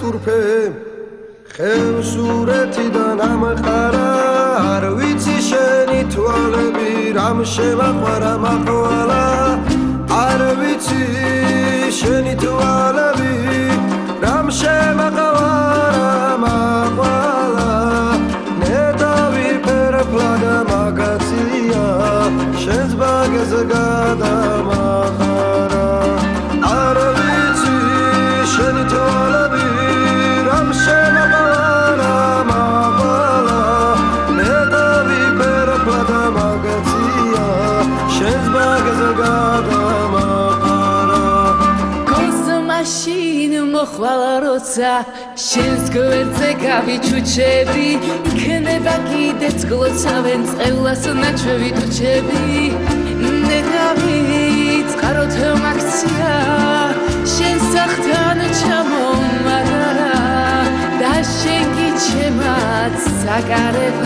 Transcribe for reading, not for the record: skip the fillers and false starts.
ხურფე ხევსურეთიდან ამყარა არ ვიცი შენი თვალები რამ შემაყვარა მაყვალა არ ვიცი შენი თვალები რამ შემაყვარა მაყვალა ნედავი ფერფლა და მაგაცია შენს ბაგეზე გადამახარა არ ვიცი შენი თვალები რამ შემაყვარა მაყვალა ნედავი ფერფლა და მაგაცია შენს ბაგეზე გადამახარა მაშინ მოხვალა როცა შენს გვერდზე გავიჩუჩები იქნება კიდეც გლოცავენ წევლას ნაჩვევი ტუჩები ნედავი წყაროთ მაქცია შენ სახთან ჩამომარარა და შენ კი ჩემად საკარებ